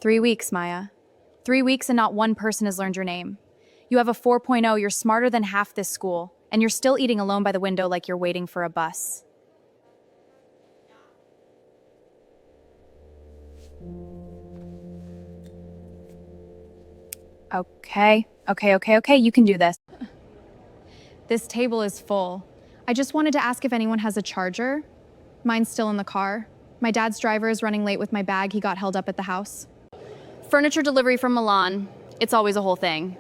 3 weeks, Maya. 3 weeks and not one person has learned your name. You have a 4.0, you're smarter than half this school, and you're still eating alone by the window like you're waiting for a bus. Okay, you can do this. This table is full. I just wanted to ask if anyone has a charger. Mine's still in the car. My dad's driver is running late with my bag. He got held up at the house. Furniture delivery from Milan. It's always a whole thing.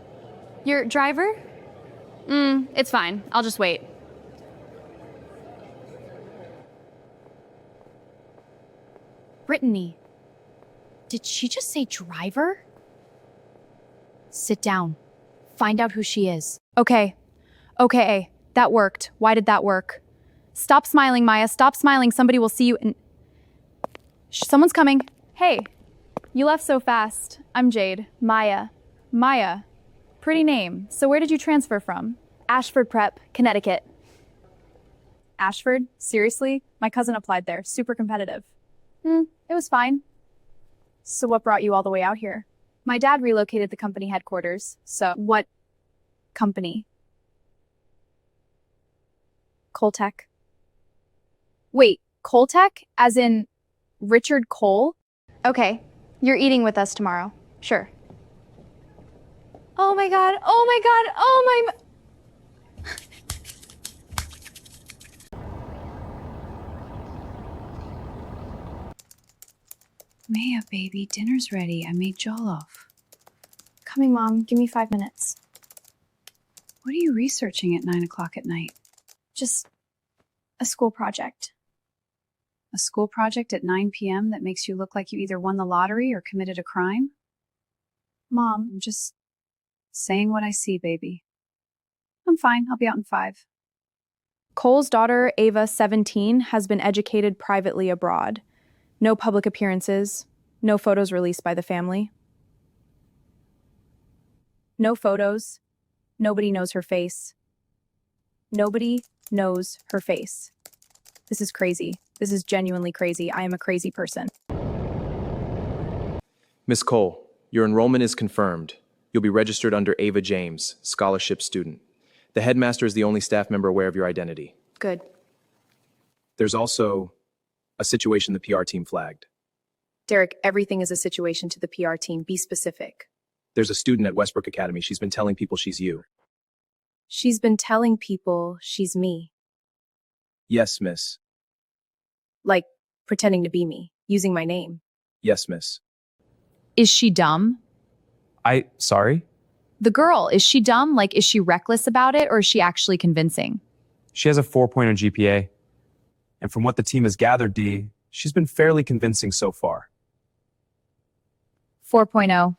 Your driver? It's fine. I'll just wait. Brittany. Did she just say driver? Sit down. Find out who she is. Okay, that worked. Why did that work? Stop smiling, Maya. Stop smiling. Somebody will see you and... Someone's coming. Hey, you left so fast. I'm Jade. Maya. Maya. Pretty name. So where did you transfer from? Ashford Prep, Connecticut. Ashford? Seriously? My cousin applied there. Super competitive. It was fine. So what brought you all the way out here? My dad relocated the company headquarters. So what company? Coltech. Wait, Coltech? As in Richard Cole? Okay, you're eating with us tomorrow. Sure. Oh my god, Maya, baby, dinner's ready. I made jollof. Coming, Mom. Give me 5 minutes. What are you researching at 9 o'clock at night? Just a school project. A school project at 9 p.m. that makes you look like you either won the lottery or committed a crime? Mom. I'm just saying what I see, baby. I'm fine. I'll be out in 5. Cole's daughter, Ava, 17, has been educated privately abroad. No public appearances, no photos released by the family. No photos. Nobody knows her face. Nobody knows her face. This is crazy. This is genuinely crazy. I am a crazy person. Miss Cole, your enrollment is confirmed. You'll be registered under Ava James, scholarship student. The headmaster is the only staff member aware of your identity. Good. There's also a situation the PR team flagged. Derek, everything is a situation to the PR team. Be specific. There's a student at Westbrook Academy. She's been telling people she's you. She's been telling people she's me. Yes, miss. Like, pretending to be me, using my name. Yes, miss. Is she dumb? Sorry? The girl, is she dumb? Like, is she reckless about it, or is she actually convincing? She has a 4.0 GPA. And from what the team has gathered, Dee, she's been fairly convincing so far. 4.0.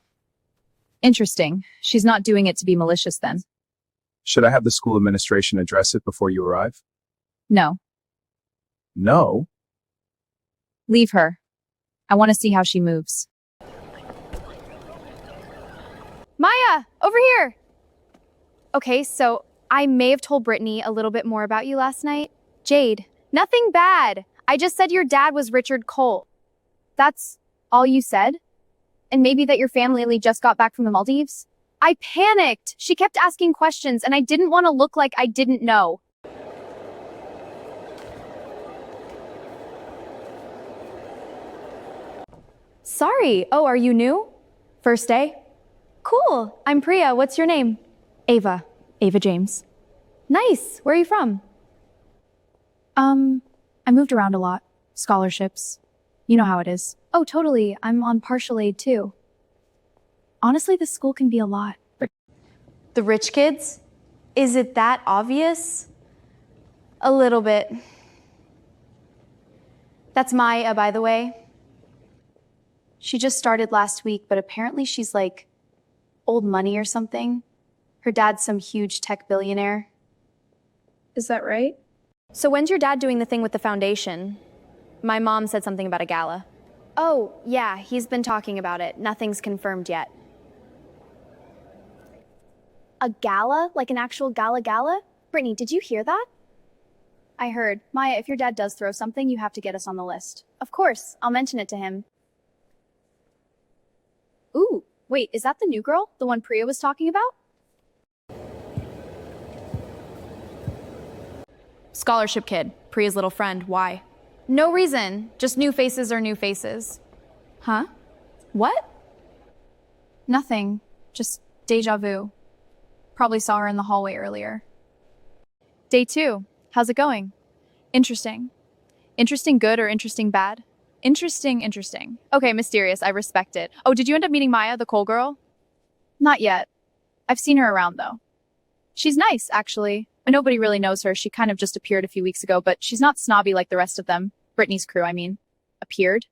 Interesting. She's not doing it to be malicious then. Should I have the school administration address it before you arrive? No. No? Leave her. I want to see how she moves. Maya, over here! Okay, so I may have told Brittany a little bit more about you last night. Jade, nothing bad. I just said your dad was Richard Cole. That's all you said? And maybe that your family just got back from the Maldives? I panicked. She kept asking questions, and I didn't want to look like I didn't know. Sorry. Oh, are you new? First day? Cool. I'm Priya. What's your name? Ava. Ava James. Nice. Where are you from? I moved around a lot. Scholarships. You know how it is. Oh, totally. I'm on partial aid too. Honestly, this school can be a lot. The rich kids? Is it that obvious? A little bit. That's Maya, by the way. She just started last week, but apparently she's like old money or something. Her dad's some huge tech billionaire. Is that right? So when's your dad doing the thing with the foundation? My mom said something about a gala. Oh, yeah, he's been talking about it. Nothing's confirmed yet. A gala? Like an actual gala? Brittany, did you hear that? I heard. Maya, if your dad does throw something, you have to get us on the list. Of course, I'll mention it to him. Wait, is that the new girl? The one Priya was talking about? Scholarship kid, Priya's little friend. Why? No reason. Just new faces are new faces. Huh? What? Nothing. Just deja vu. Probably saw her in the hallway earlier. Day 2. How's it going? Interesting. Interesting good or interesting bad? Interesting. Okay, mysterious. I respect it. Oh, did you end up meeting Maya, the Cole girl? Not yet. I've seen her around, though. She's nice, actually. Nobody really knows her. She kind of just appeared a few weeks ago, but she's not snobby like the rest of them. Brittany's crew, I mean. Appeared?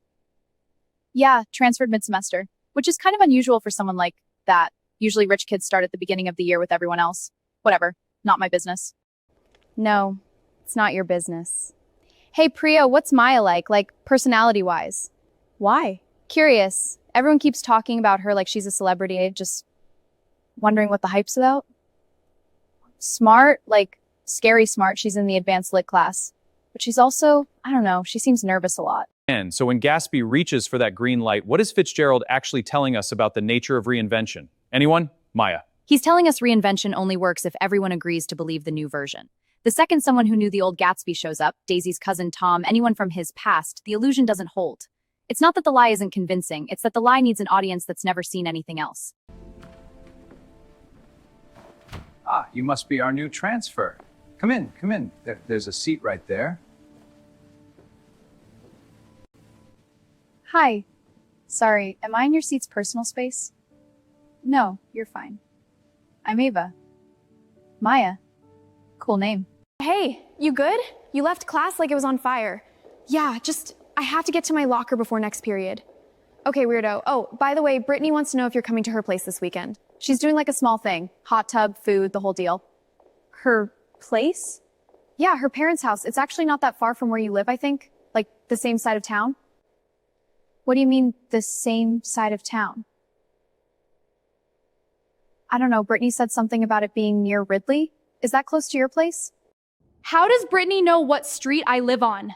Yeah, transferred mid-semester, which is kind of unusual for someone like that. Usually rich kids start at the beginning of the year with everyone else. Whatever. Not my business. No, it's not your business. Hey, Priya, what's Maya like personality-wise? Why? Curious. Everyone keeps talking about her like she's a celebrity. Just wondering what the hype's about. Smart, like scary smart. She's in the advanced lit class. But she's also, I don't know, she seems nervous a lot. And so when Gatsby reaches for that green light, what is Fitzgerald actually telling us about the nature of reinvention? Anyone? Maya. He's telling us reinvention only works if everyone agrees to believe the new version. The second someone who knew the old Gatsby shows up, Daisy's cousin Tom, anyone from his past, the illusion doesn't hold. It's not that the lie isn't convincing, it's that the lie needs an audience that's never seen anything else. Ah, you must be our new transfer. Come in. There's a seat right there. Hi. Sorry, am I in your seat's personal space? No, you're fine. I'm Ava. Maya. Cool name. Hey, you good? You left class like it was on fire. Yeah, I have to get to my locker before next period. Okay, weirdo. Oh, by the way, Brittany wants to know if you're coming to her place this weekend. She's doing like a small thing. Hot tub, food, the whole deal. Her place? Yeah, her parents' house. It's actually not that far from where you live, I think. Like, the same side of town. What do you mean, the same side of town? I don't know, Brittany said something about it being near Ridley. Is that close to your place? How does Brittany know what street I live on?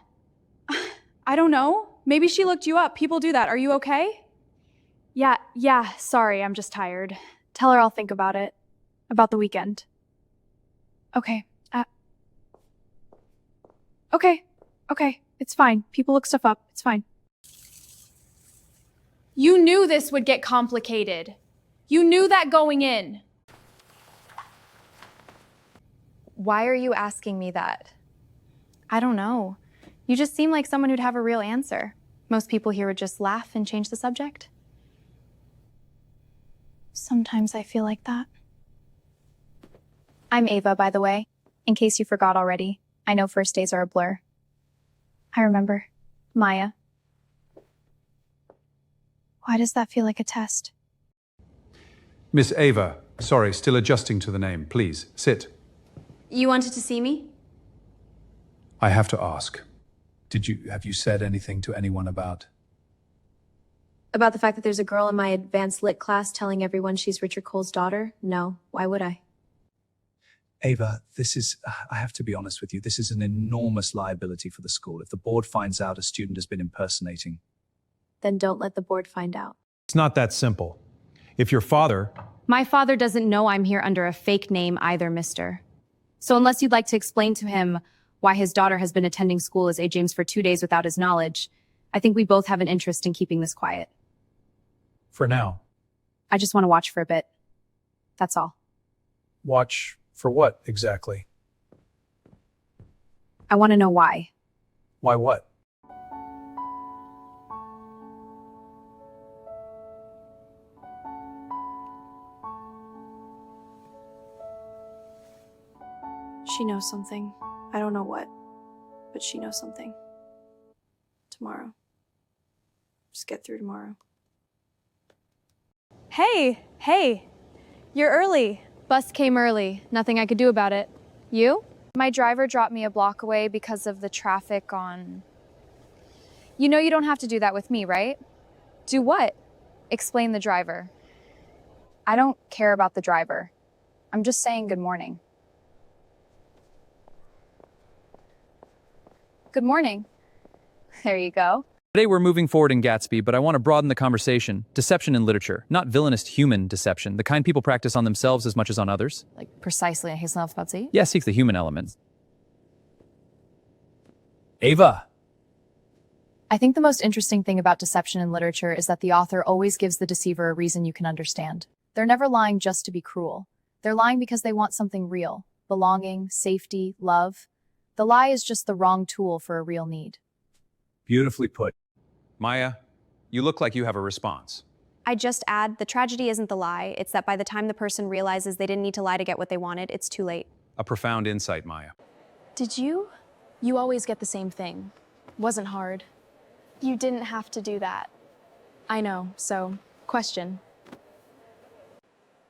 I don't know. Maybe she looked you up. People do that. Are you okay? Yeah, sorry, I'm just tired. Tell her I'll think about it. About the weekend. Okay. Okay. It's fine. People look stuff up. It's fine. You knew this would get complicated. You knew that going in. Why are you asking me that? I don't know. You just seem like someone who'd have a real answer. Most people here would just laugh and change the subject. Sometimes I feel like that. I'm Ava, by the way. In case you forgot already. I know first days are a blur. I remember. Maya. Why does that feel like a test? Miss Ava, sorry, still adjusting to the name. Please, sit. You wanted to see me? I have to ask. Have you said anything to anyone about? About the fact that there's a girl in my advanced lit class telling everyone she's Richard Cole's daughter? No, why would I? Ava, I have to be honest with you, this is an enormous liability for the school. If the board finds out a student has been impersonating. Then don't let the board find out. It's not that simple. If your father... My father doesn't know I'm here under a fake name either, mister. So unless you'd like to explain to him why his daughter has been attending school as A. James for 2 days without his knowledge, I think we both have an interest in keeping this quiet. For now. I just want to watch for a bit. That's all. Watch for what, exactly? I want to know why. Why what? She knows something. I don't know what, but she knows something. Tomorrow. Just get through tomorrow. Hey, you're early. Bus came early. Nothing I could do about it. You? My driver dropped me a block away because of the traffic on... You know you don't have to do that with me, right? Do what? Explain the driver. I don't care about the driver. I'm just saying good morning. Good morning. There you go. Today we're moving forward in Gatsby, but I want to broaden the conversation. Deception in literature, not villainous human deception, the kind people practice on themselves as much as on others. Like precisely, Hazelnuts about Z? Yeah, seek the human element. Ava, I think the most interesting thing about deception in literature is that the author always gives the deceiver a reason you can understand. They're never lying just to be cruel. They're lying because they want something real. Belonging, safety, love. The lie is just the wrong tool for a real need. Beautifully put. Maya, you look like you have a response. I just add, the tragedy isn't the lie, it's that by the time the person realizes they didn't need to lie to get what they wanted, it's too late. A profound insight, Maya. Did you? You always get the same thing. Wasn't hard. You didn't have to do that. I know, so, question.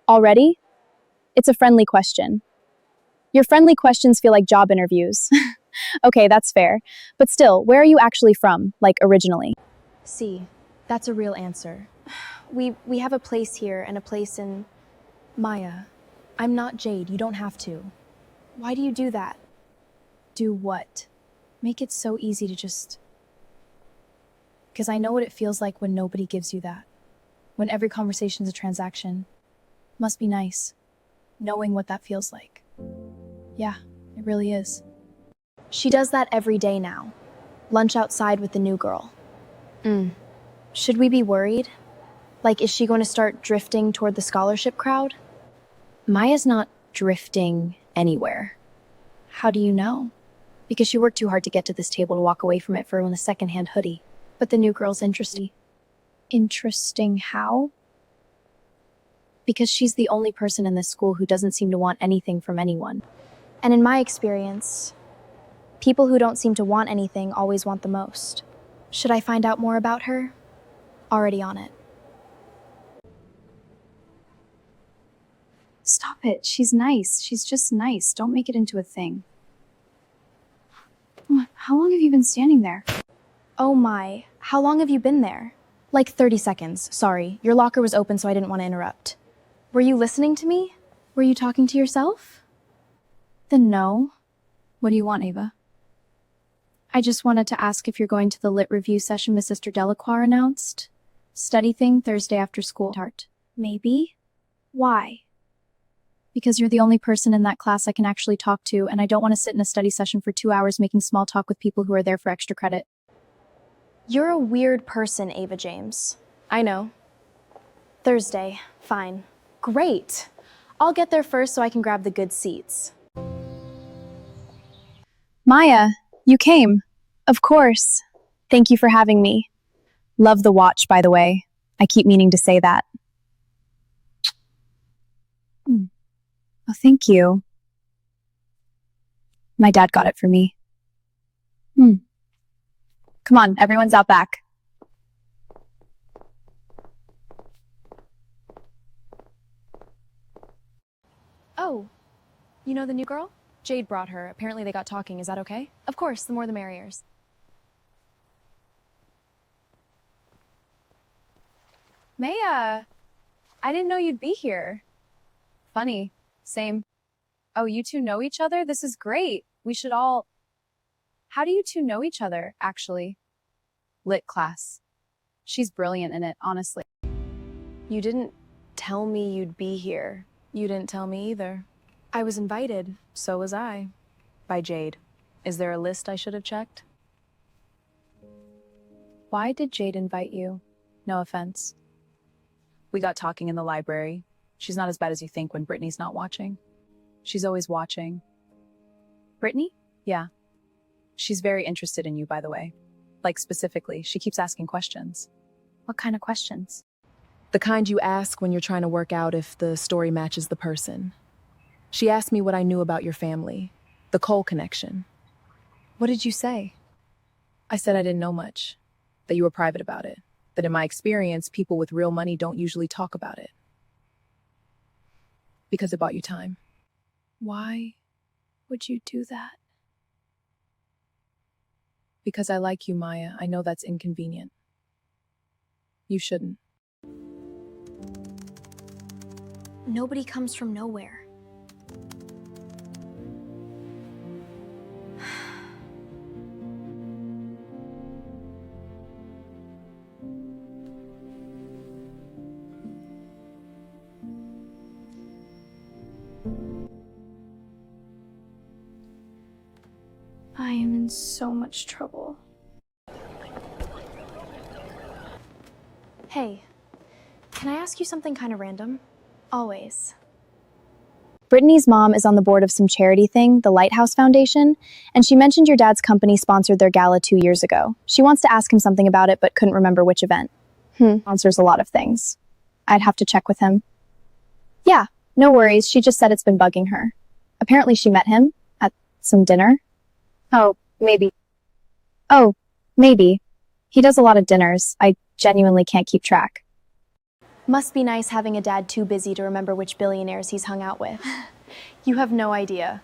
Already? It's a friendly question. Your friendly questions feel like job interviews. Okay, that's fair. But still, where are you actually from, like originally? See, that's a real answer. We have a place here and a place in... Maya, I'm not Jade, you don't have to. Why do you do that? Do what? Make it so easy to just... Because I know what it feels like when nobody gives you that. When every conversation's a transaction. Must be nice. Knowing what that feels like. Yeah, it really is. She does that every day now. Lunch outside with the new girl. Should we be worried? Like, is she going to start drifting toward the scholarship crowd? Maya's not drifting anywhere. How do you know? Because she worked too hard to get to this table to walk away from it for a secondhand hoodie. But the new girl's interesting. Interesting how? Because she's the only person in this school who doesn't seem to want anything from anyone. And in my experience, people who don't seem to want anything always want the most. Should I find out more about her? Already on it. Stop it. She's nice. She's just nice. Don't make it into a thing. How long have you been standing there? Oh my, how long have you been there? Like 30 seconds, sorry. Your locker was open, so I didn't want to interrupt. Were you listening to me? Were you talking to yourself? Then no. What do you want, Ava? I just wanted to ask if you're going to the lit review session Miss Sister Delacroix announced. Study thing Thursday after school. Tart. Maybe? Why? Because you're the only person in that class I can actually talk to, and I don't want to sit in a study session for 2 hours making small talk with people who are there for extra credit. You're a weird person, Ava James. I know. Thursday, fine. Great. I'll get there first so I can grab the good seats. Maya, you came. Of course. Thank you for having me. Love the watch, by the way. I keep meaning to say that. Oh, thank you. My dad got it for me. Come on, everyone's out back. Oh, you know the new girl? Jade brought her. Apparently they got talking. Is that okay? Of course, the more the merriers. Maya, I didn't know you'd be here. Funny. Same. Oh, you two know each other? This is great. We should all... How do you two know each other, actually? Lit class. She's brilliant in it, honestly. You didn't tell me you'd be here. You didn't tell me either. I was invited. So was I. By Jade. Is there a list I should have checked? Why did Jade invite you? No offense. We got talking in the library. She's not as bad as you think when Brittany's not watching. She's always watching. Brittany? Yeah. She's very interested in you, by the way. Like, specifically, she keeps asking questions. What kind of questions? The kind you ask when you're trying to work out if the story matches the person. She asked me what I knew about your family, the Cole connection. What did you say? I said I didn't know much, that you were private about it, that in my experience, people with real money don't usually talk about it. Because it bought you time. Why would you do that? Because I like you, Maya. I know that's inconvenient. You shouldn't. Nobody comes from nowhere. I am in so much trouble. Hey, can I ask you something kind of random? Always. Brittany's mom is on the board of some charity thing, the Lighthouse Foundation, and she mentioned your dad's company sponsored their gala 2 years ago. She wants to ask him something about it, but couldn't remember which event. Sponsors a lot of things. I'd have to check with him. Yeah, no worries. She just said it's been bugging her. Apparently she met him at some dinner. Oh, maybe. He does a lot of dinners. I genuinely can't keep track. Must be nice having a dad too busy to remember which billionaires he's hung out with. You have no idea.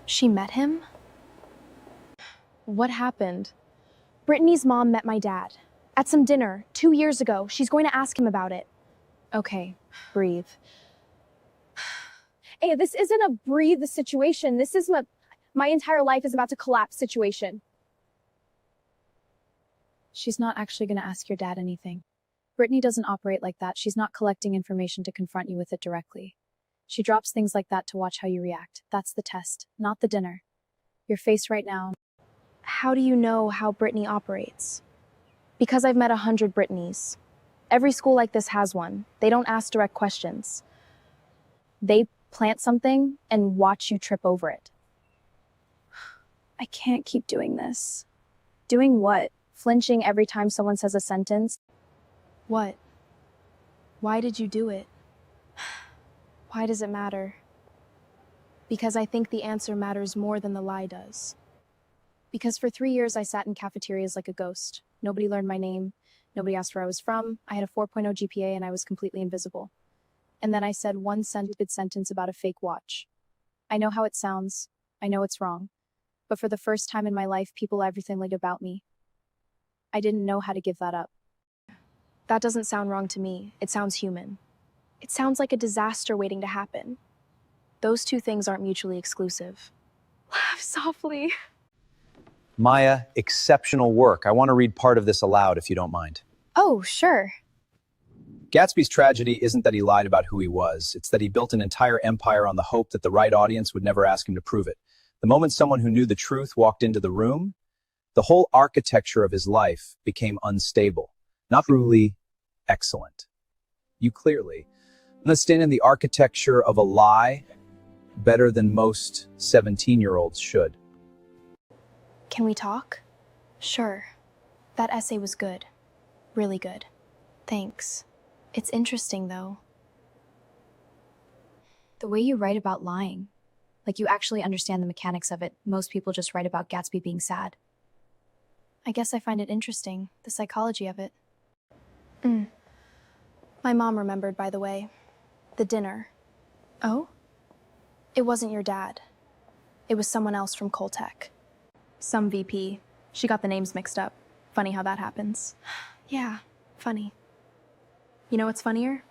She met him? What happened? Brittany's mom met my dad. At some dinner, 2 years ago. She's going to ask him about it. Okay, breathe. Hey, this isn't a breathe situation. This is my entire life is about to collapse situation. She's not actually going to ask your dad anything. Brittany doesn't operate like that. She's not collecting information to confront you with it directly. She drops things like that to watch how you react. That's the test, not the dinner. Your face right now. How do you know how Brittany operates? Because I've met 100 Brittany's. Every school like this has one. They don't ask direct questions. They plant something and watch you trip over it. I can't keep doing this. Doing what? Flinching every time someone says a sentence? What? Why did you do it? Why does it matter? Because I think the answer matters more than the lie does. Because for 3 years I sat in cafeterias like a ghost. Nobody learned my name. Nobody asked where I was from. I had a 4.0 GPA and I was completely invisible. And then I said one stupid sentence about a fake watch. I know how it sounds. I know it's wrong. But for the first time in my life, people everything like about me. I didn't know how to give that up. That doesn't sound wrong to me. It sounds human. It sounds like a disaster waiting to happen. Those two things aren't mutually exclusive. Laugh softly. Maya, exceptional work. I want to read part of this aloud if you don't mind. Oh, sure. Gatsby's tragedy isn't that he lied about who he was. It's that he built an entire empire on the hope that the right audience would never ask him to prove it. The moment someone who knew the truth walked into the room, the whole architecture of his life became unstable, not truly excellent. You clearly understand the architecture of a lie better than most 17-year-olds should. Can we talk? Sure. That essay was good. Really good. Thanks. It's interesting, though. The way you write about lying, like you actually understand the mechanics of it. Most people just write about Gatsby being sad. I guess I find it interesting, the psychology of it. My mom remembered, by the way. The dinner. Oh? It wasn't your dad. It was someone else from Coltech. Some VP. She got the names mixed up. Funny how that happens. Yeah, funny. You know what's funnier?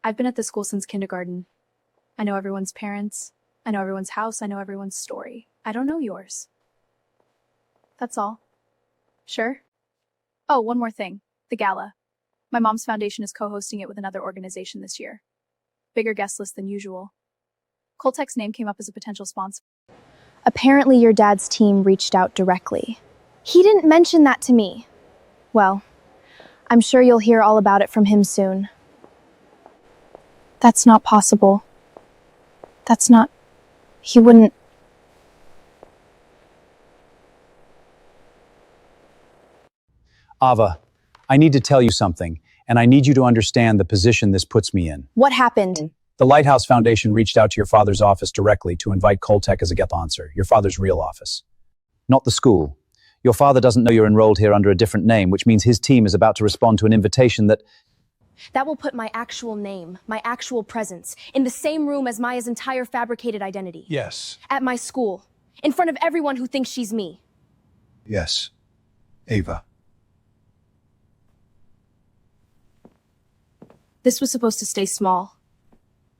I've been at this school since kindergarten. I know everyone's parents. I know everyone's house. I know everyone's story. I don't know yours. That's all. Sure? Oh, one more thing. The gala. My mom's foundation is co-hosting it with another organization this year. Bigger guest list than usual. Coltech's name came up as a potential sponsor. Apparently your dad's team reached out directly. He didn't mention that to me. Well, I'm sure you'll hear all about it from him soon. That's not possible. He wouldn't. Ava, I need to tell you something, and I need you to understand the position this puts me in. What happened? The Lighthouse Foundation reached out to your father's office directly to invite Coltech as a guest sponsor, your father's real office, not the school. Your father doesn't know you're enrolled here under a different name, which means his team is about to respond to an invitation that will put my actual name, my actual presence, in the same room as Maya's entire fabricated identity. Yes. At my school, in front of everyone who thinks she's me. Yes. Ava. This was supposed to stay small.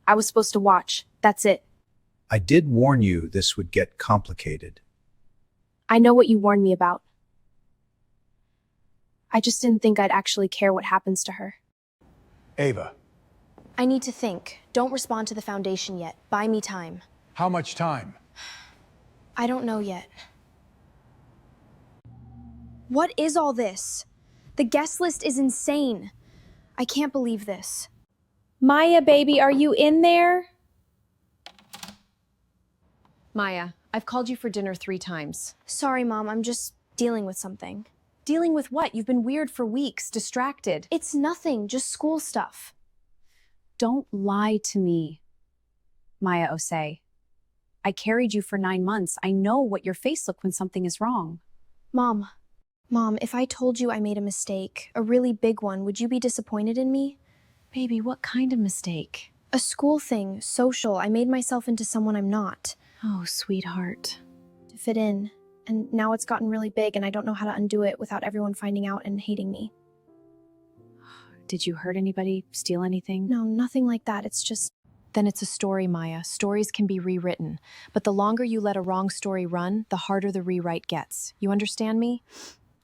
I was supposed to watch. That's it. I did warn you this would get complicated. I know what you warned me about. I just didn't think I'd actually care what happens to her. Ava. I need to think. Don't respond to the foundation yet. Buy me time. How much time? I don't know yet. What is all this? The guest list is insane. I can't believe this. Maya, baby, are you in there? Maya, I've called you for dinner 3 times. Sorry, Mom, I'm just dealing with something. Dealing with what? You've been weird for weeks, distracted. It's nothing, just school stuff. Don't lie to me, Maya Osei. I carried you for 9 months. I know what your face looked when something is wrong. Mom, if I told you I made a mistake, a really big one, would you be disappointed in me? Baby, what kind of mistake? A school thing, social. I made myself into someone I'm not. Oh, sweetheart. To fit in. And now it's gotten really big and I don't know how to undo it without everyone finding out and hating me. Did you hurt anybody? Steal anything? No, nothing like that. It's just... Then it's a story, Maya. Stories can be rewritten. But the longer you let a wrong story run, the harder the rewrite gets. You understand me?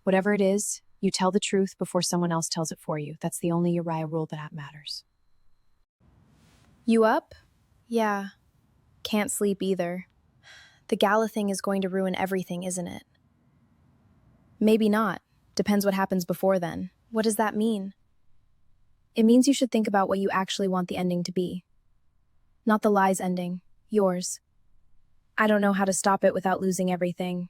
Whatever it is, you tell the truth before someone else tells it for you. That's the only Uriah rule that matters. You up? Yeah. Can't sleep either. The gala thing is going to ruin everything, isn't it? Maybe not. Depends what happens before then. What does that mean? It means you should think about what you actually want the ending to be. Not the lies ending. Yours. I don't know how to stop it without losing everything.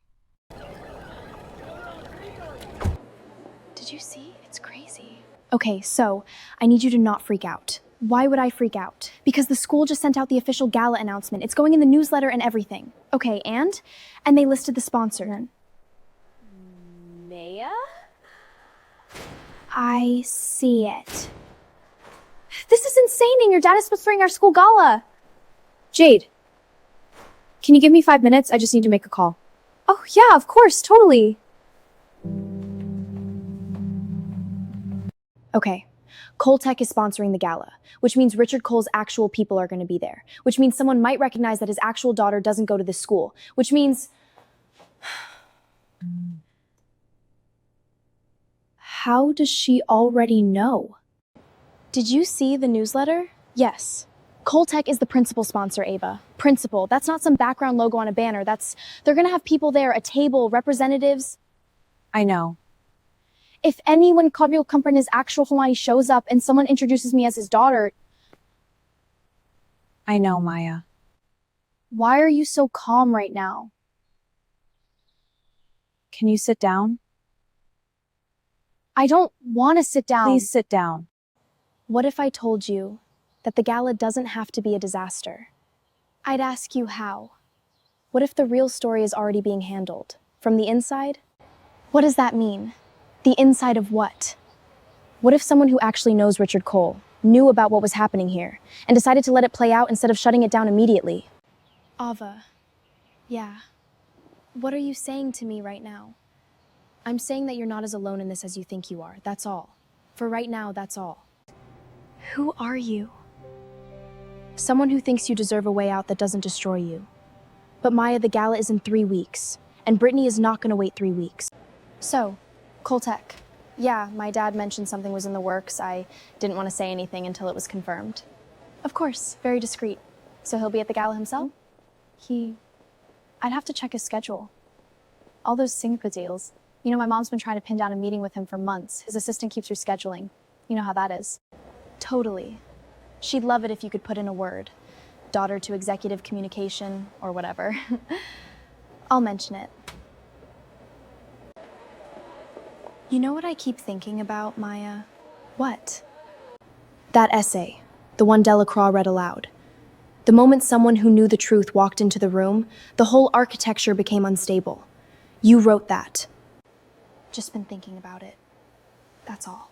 Did you see? It's crazy. Okay, so I need you to not freak out. Why would I freak out? Because the school just sent out the official gala announcement. It's going in the newsletter and everything. Okay, and they listed the sponsor. Maya? I see it. This is insane, and your dad is sponsoring our school gala. Jade, can you give me 5 minutes? I just need to make a call. Oh, yeah, of course, totally. Okay, Cole Tech is sponsoring the gala, which means Richard Cole's actual people are going to be there, which means someone might recognize that his actual daughter doesn't go to this school, which means... How does she already know? Did you see the newsletter? Yes. Cole Tech is the principal sponsor, Ava. Principal. That's not some background logo on a banner. They're gonna have people there, a table, representatives. I know. If anyone Kabil Company's actual Hawaii shows up and someone introduces me as his daughter... I know, Maya. Why are you so calm right now? Can you sit down? I don't want to sit down. Please sit down. What if I told you that the gala doesn't have to be a disaster? I'd ask you how. What if the real story is already being handled? From the inside? What does that mean? The inside of what? What if someone who actually knows Richard Cole knew about what was happening here and decided to let it play out instead of shutting it down immediately? Ava, yeah. What are you saying to me right now? I'm saying that you're not as alone in this as you think you are, that's all. For right now, that's all. Who are you? Someone who thinks you deserve a way out that doesn't destroy you. But Maya, the gala is in 3 weeks, and Brittany is not gonna wait 3 weeks. So, Cole Tech. Yeah, my dad mentioned something was in the works. I didn't want to say anything until it was confirmed. Of course, very discreet. So he'll be at the gala himself? I'd have to check his schedule. All those Singapore deals. You know, my mom's been trying to pin down a meeting with him for months. His assistant keeps rescheduling. You know how that is. Totally. She'd love it if you could put in a word. Daughter to executive communication, or whatever. I'll mention it. You know what I keep thinking about, Maya? What? That essay, the one Delacroix read aloud. The moment someone who knew the truth walked into the room, the whole architecture became unstable. You wrote that. Just been thinking about it. That's all.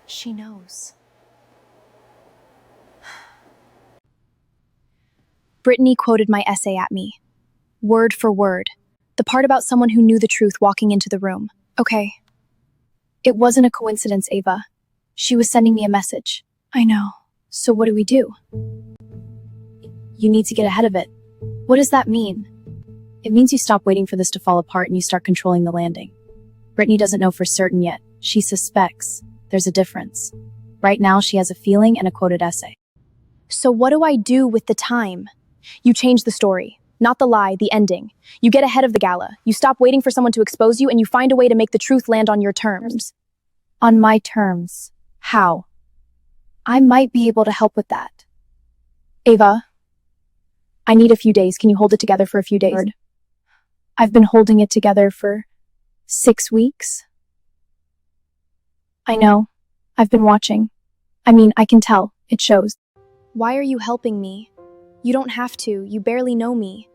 She knows. Brittany quoted my essay at me, word for word. The part about someone who knew the truth walking into the room. Okay. It wasn't a coincidence, Ava. She was sending me a message. I know. So what do we do? You need to get ahead of it. What does that mean? It means you stop waiting for this to fall apart and you start controlling the landing. Brittany doesn't know for certain yet. She suspects. There's a difference. Right now, she has a feeling and a quoted essay. So what do I do with the time? You change the story, not the lie, the ending. You get ahead of the gala. You stop waiting for someone to expose you and you find a way to make the truth land on your terms. On my terms. How? I might be able to help with that. Ava, I need a few days. Can you hold it together for a few days? I've been holding it together for 6 weeks. I know. I've been watching. I mean, I can tell. It shows. Why are you helping me? You don't have to. You barely know me.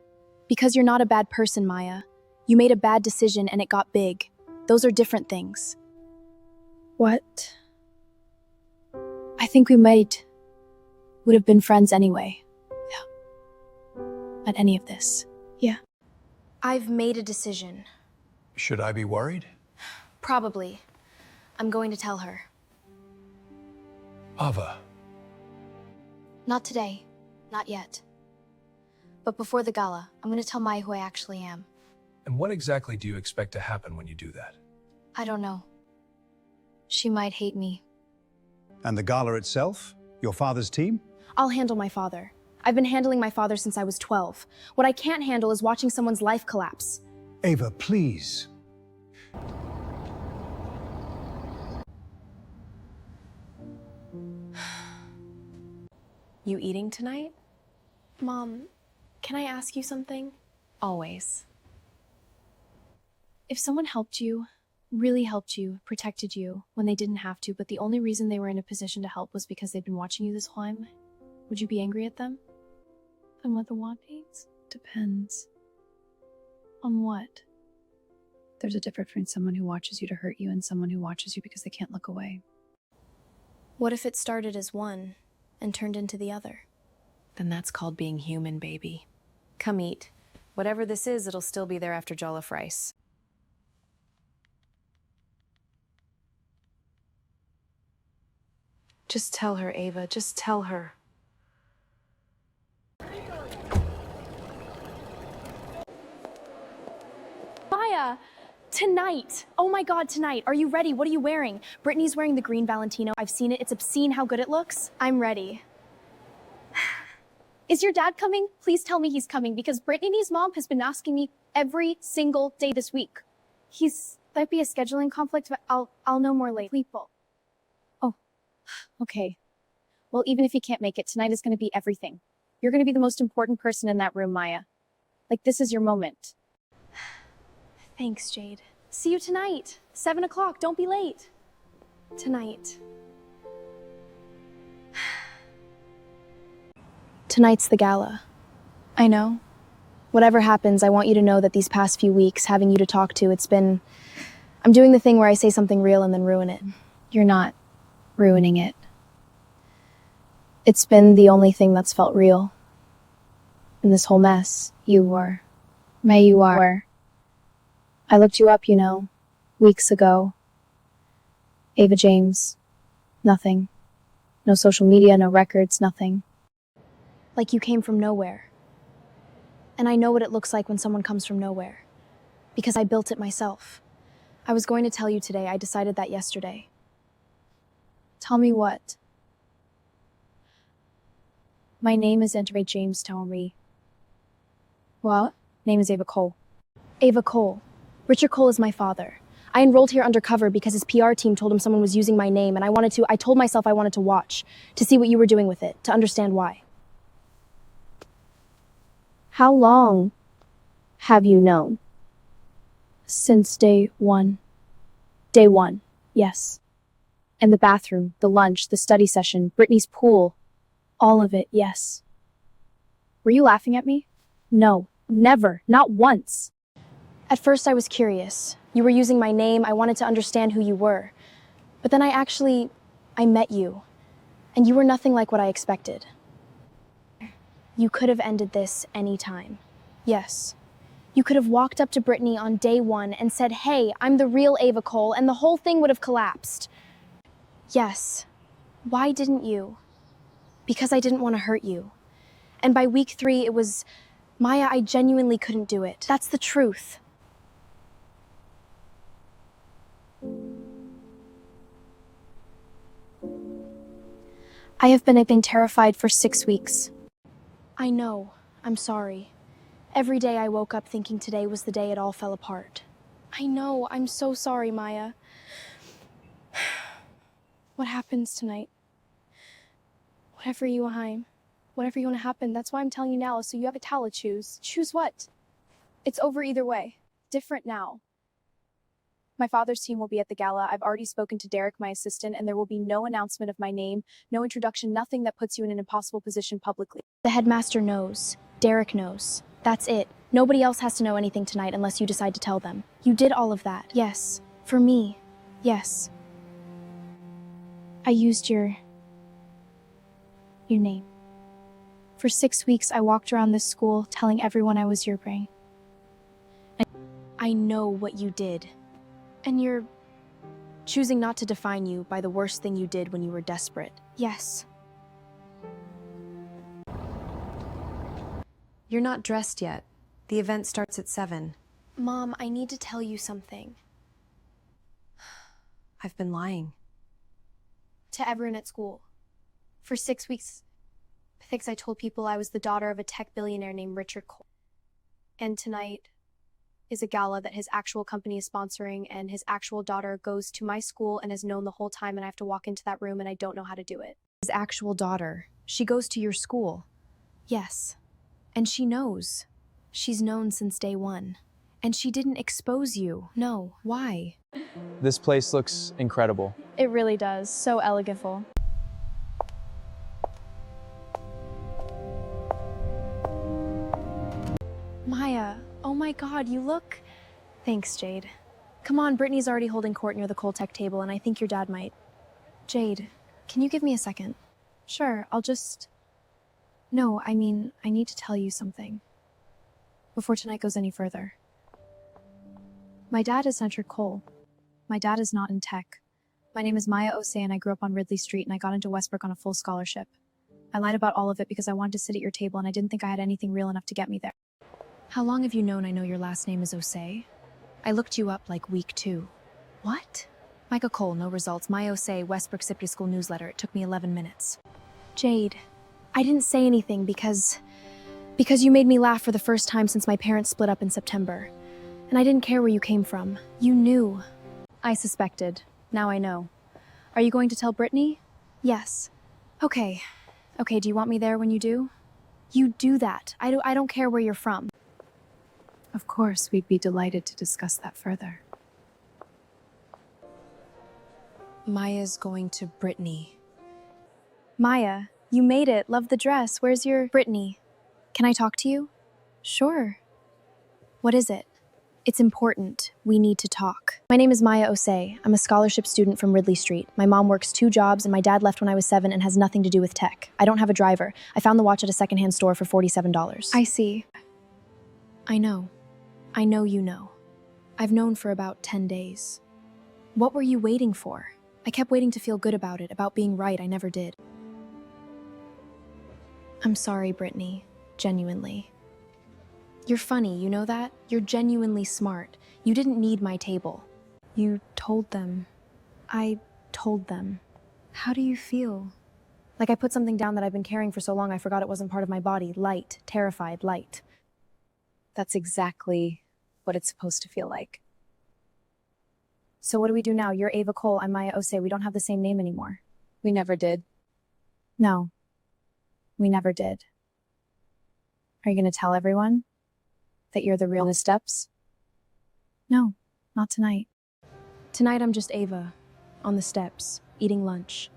Because you're not a bad person, Maya. You made a bad decision and it got big. Those are different things. What? I think would have been friends anyway. Yeah. At any of this. Yeah. I've made a decision. Should I be worried? Probably. I'm going to tell her. Ava. Not today. Not yet. But before the gala, I'm going to tell Maya who I actually am. And what exactly do you expect to happen when you do that? I don't know. She might hate me. And the gala itself? Your father's team? I'll handle my father. I've been handling my father since I was 12. What I can't handle is watching someone's life collapse. Ava, please. You eating tonight? Mom, can I ask you something? Always. If someone helped you, really helped you, protected you, when they didn't have to, but the only reason they were in a position to help was because they'd been watching you this whole time, would you be angry at them? And what the want is? Depends. On what? There's a difference between someone who watches you to hurt you and someone who watches you because they can't look away. What if it started as one and turned into the other? Then that's called being human, baby. Come eat. Whatever this is, it'll still be there after jollof rice. Just tell her, Ava. Just tell her. Maya! Tonight! Oh my god, tonight! Are you ready? What are you wearing? Brittany's wearing the green Valentino. I've seen it. It's obscene how good it looks. I'm ready. Is your dad coming? Please tell me he's coming because Brittany's mom has been asking me every single day this week. Might be a scheduling conflict, but I'll know more later. People. Oh, okay. Well, even if you can't make it, tonight is going to be everything. You're going to be the most important person in that room, Maya. Like, this is your moment. Thanks, Jade. See you tonight. 7 o'clock. Don't be late. Tonight. Tonight's the gala. I know. Whatever happens, I want you to know that these past few weeks, having you to talk to, I'm doing the thing where I say something real and then ruin it. You're not ruining it. It's been the only thing that's felt real. In this whole mess, you are. May you are. I looked you up, weeks ago. Ava James. Nothing. No social media, no records, nothing. Like you came from nowhere. And I know what it looks like when someone comes from nowhere. Because I built it myself. I was going to tell you today, I decided that yesterday. Tell me what? My name is Ava James Tomery. What? Name is Ava Cole. Ava Cole. Richard Cole is my father. I enrolled here undercover because his PR team told him someone was using my name and I told myself I wanted to watch, to see what you were doing with it, to understand why. How long have you known? Since day one. Day one, yes. And the bathroom, the lunch, the study session, Brittany's pool. All of it, yes. Were you laughing at me? No, never, not once. At first I was curious. You were using my name, I wanted to understand who you were. But then I met you. And you were nothing like what I expected. You could have ended this any time. Yes. You could have walked up to Brittany on day one and said, "Hey, I'm the real Ava Cole," and the whole thing would have collapsed. Yes. Why didn't you? Because I didn't want to hurt you. And by week 3, it was, Maya, I genuinely couldn't do it. That's the truth. I have been terrified for 6 weeks. I know. I'm sorry. Every day I woke up thinking today was the day it all fell apart. I know. I'm so sorry, Maya. What happens tonight? Whatever you want to happen, that's why I'm telling you now, so you have a towel to choose. Choose what? It's over either way. Different now. My father's team will be at the gala. I've already spoken to Derek, my assistant, and there will be no announcement of my name, no introduction, nothing that puts you in an impossible position publicly. The headmaster knows. Derek knows. That's it. Nobody else has to know anything tonight unless you decide to tell them. You did all of that. Yes. For me. Yes. I used your name. For 6 weeks, I walked around this school telling everyone I was your brain. I know what you did. And you're choosing not to define you by the worst thing you did when you were desperate. Yes. You're not dressed yet. The event starts at 7. Mom, I need to tell you something. I've been lying. To everyone at school. For 6 weeks, I told people I was the daughter of a tech billionaire named Richard Cole. And tonight is a gala that his actual company is sponsoring, and his actual daughter goes to my school and has known the whole time, and I have to walk into that room and I don't know how to do it. His actual daughter. She goes to your school. Yes. And she knows. She's known since day one. And she didn't expose you. No. Why? This place looks incredible. It really does. So elegantful. Maya, oh my god, you look... Thanks, Jade. Come on, Brittany's already holding court near the Coltec table, and I think your dad might... Jade, can you give me a second? Sure, I'll just... No, I mean, I need to tell you something. Before tonight goes any further. My dad is Richard Cole. My dad is not in tech. My name is Maya Ose, and I grew up on Ridley Street, and I got into Westbrook on a full scholarship. I lied about all of it because I wanted to sit at your table, and I didn't think I had anything real enough to get me there. How long have you known I know your last name is Ose? I looked you up like week 2. What? Micah Cole, no results. Maya Ose, Westbrook City School newsletter. It took me 11 minutes. Jade, I didn't say anything because you made me laugh for the first time since my parents split up in September. And I didn't care where you came from. You knew. I suspected. Now I know. Are you going to tell Brittany? Yes. Okay. Okay, do you want me there when you do? You do that. I don't care where you're from. Of course, we'd be delighted to discuss that further. Maya's going to Brittany. Maya, you made it. Love the dress. Where's your... Brittany, can I talk to you? Sure. What is it? It's important. We need to talk. My name is Maya Ose. I'm a scholarship student from Ridley Street. My mom works 2 jobs, and my dad left when I was 7 and has nothing to do with tech. I don't have a driver. I found the watch at a secondhand store for $47. I see. I know. I know you know. I've known for about 10 days. What were you waiting for? I kept waiting to feel good about it, about being right. I never did. I'm sorry, Brittany. Genuinely. You're funny, you know that? You're genuinely smart. You didn't need my table. You told them. I told them. How do you feel? Like I put something down that I've been carrying for so long I forgot it wasn't part of my body. Light. Terrified. Light. That's exactly what it's supposed to feel like. So what do we do now? You're Ava Cole, I'm Maya Ose. We don't have the same name anymore. We never did. No. We never did. Are you going to tell everyone that you're the real steps? No, not tonight. Tonight I'm just Ava, on the steps, eating lunch.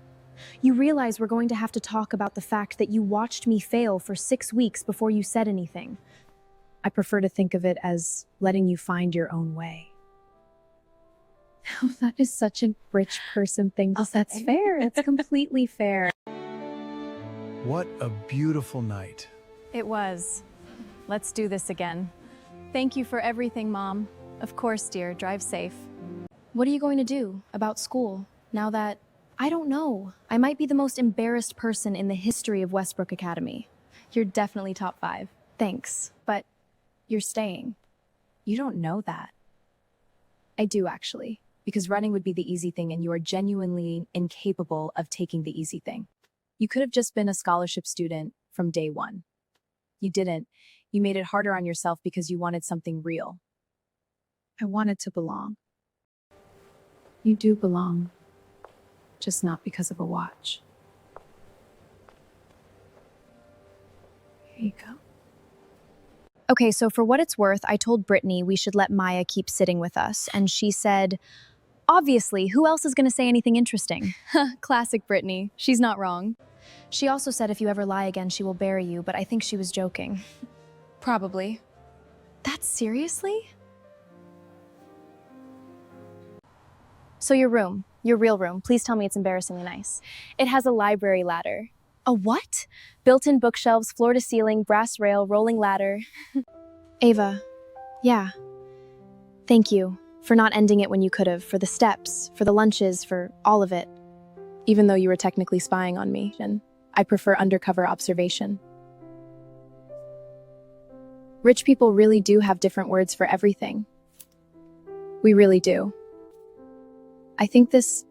You realize we're going to have to talk about the fact that you watched me fail for 6 weeks before you said anything. I prefer to think of it as letting you find your own way. Oh, that is such a rich person thing to say. That's fair. It's completely fair. What a beautiful night. It was. Let's do this again. Thank you for everything, Mom. Of course, dear. Drive safe. What are you going to do about school now that... I don't know. I might be the most embarrassed person in the history of Westbrook Academy. You're definitely top 5. Thanks. But you're staying. You don't know that. I do, actually. Because running would be the easy thing, and you are genuinely incapable of taking the easy thing. You could have just been a scholarship student from day one. You didn't. You made it harder on yourself because you wanted something real. I wanted to belong. You do belong, just not because of a watch. Here you go. Okay, so for what it's worth, I told Brittany we should let Maya keep sitting with us, and she said, obviously, who else is going to say anything interesting? Classic Brittany. She's not wrong. She also said if you ever lie again, she will bury you, but I think she was joking. Probably. That's seriously? So your room, your real room, please tell me it's embarrassingly nice. It has a library ladder. A what? Built-in bookshelves, floor-to-ceiling, brass rail, rolling ladder. Ava, yeah. Thank you for not ending it when you could have, for the steps, for the lunches, for all of it. Even though you were technically spying on me, and I prefer undercover observation. Rich people really do have different words for everything. We really do. I think this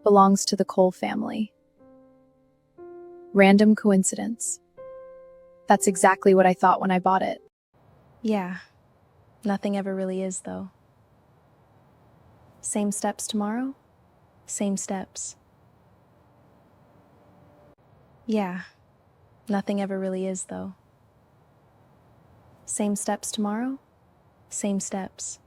belongs to the Cole family. Random coincidence. That's exactly what I thought when I bought it. Yeah. Nothing ever really is, though. Same steps tomorrow? Same steps. Yeah. Nothing ever really is, though. Same steps tomorrow? Same steps.